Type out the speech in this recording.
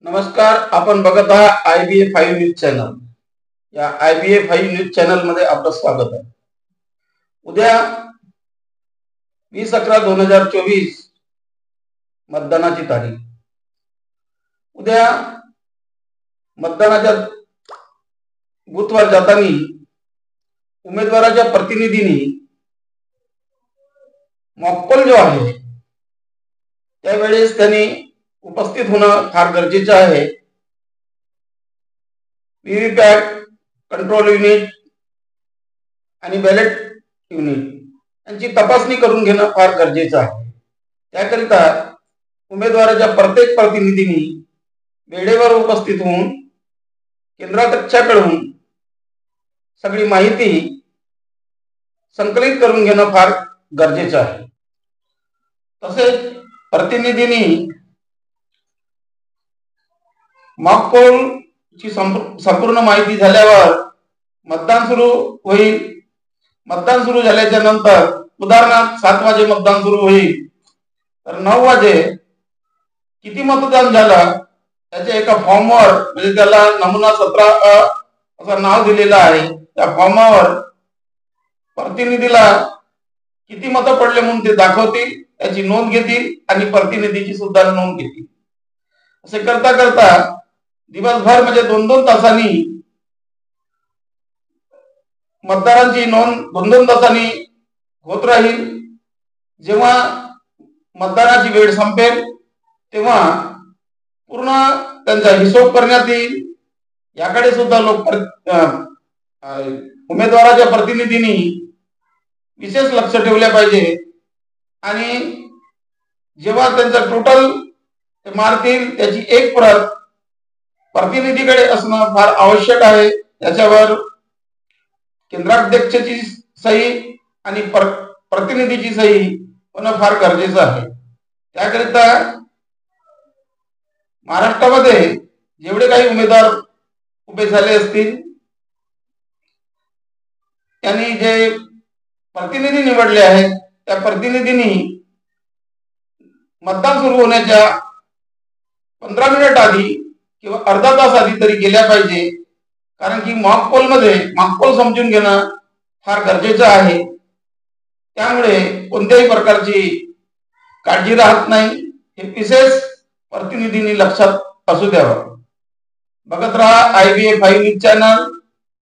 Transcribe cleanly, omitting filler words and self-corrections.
नमस्कार. आपण बघत आहात IBA5 न्यूज चॅनल. या IBA5 न्यूज चॅनल मध्ये आपलं स्वागत आहे. उद्या 20/11/2024 मतदानाची तारीख. उद्या मतदानाच्या बूथवर जाताना उमेदवाराच्या प्रतिनिधींनी मॉकपोल जो आहे त्यावेळेस त्यांनी उपस्थित होणं फार गरजेचं आहे. व्हीव्हीपॅट, कंट्रोल युनिट आणि बॅलेट युनिट यांची तपासणी करून घेणं फार गरजेचं आहे. त्याकरिता उमेदवाराच्या प्रत्येक प्रतिनिधींनी वेळेवर उपस्थित होऊन केंद्राध्यक्षाकडून सगळी माहिती संकलित करून घेणं फार गरजेचं आहे. तसेच प्रतिनिधींनी मॉकपोल ची संपूर्ण माहिती झाल्यावर मतदान सुरू होईल. मतदान सुरू झाल्याच्या नंतर उदाहरणार्थ 7 वाजे मतदान सुरू होईल तर 9 वाजे किती मतदान झालं त्याच्या एका फॉर्मवर, म्हणजे त्याला नमुना 17 असं नाव दिलेलं आहे, त्या फॉर्मवर प्रतिनिधीला किती मतं पडले म्हणून ते दाखवतील, त्याची नोंद घेतील आणि प्रतिनिधीची सुद्धा नोंद घेतील. असे करता करता दिवसभर म्हणजे 2-2 तासांनी मतदारांची नोंद 2-2 तासांनी होत राहील. जेव्हा मतदानाची वेळ संपेल तेव्हा पूर्ण त्यांचा हिशोब करण्यात येईल. याकडे सुद्धा उमेदवाराच्या प्रतिनिधींनी विशेष लक्ष ठेवले पाहिजे आणि जेव्हा त्यांचा टोटल मारतील त्याची एक प्रत प्रतिनिधीकडे असणं फार आवश्यक आहे. त्याच्यावर केंद्राध्यक्षाची सही आणि प्रतिनिधीची सही होणं फार गरजेचं आहे. त्याकरिता महाराष्ट्रामध्ये जेवढे काही उमेदवार उभे झाले असतील त्यांनी जे प्रतिनिधी निवडले आहेत त्या प्रतिनिधींनी मतदान सुरू होण्याच्या 15 मिनिट आधी किंवा अर्धा तास आधी तरी गेल्या पाहिजे. कारण की मॉकपोल समजून घेणं फार गरजेचं आहे. त्यामुळे कोणत्याही प्रकारची काळजी राहत नाही, हे विशेष प्रतिनिधींनी लक्षात असू द्यावं. बघत रहा IBA5 न्यूज चॅनल.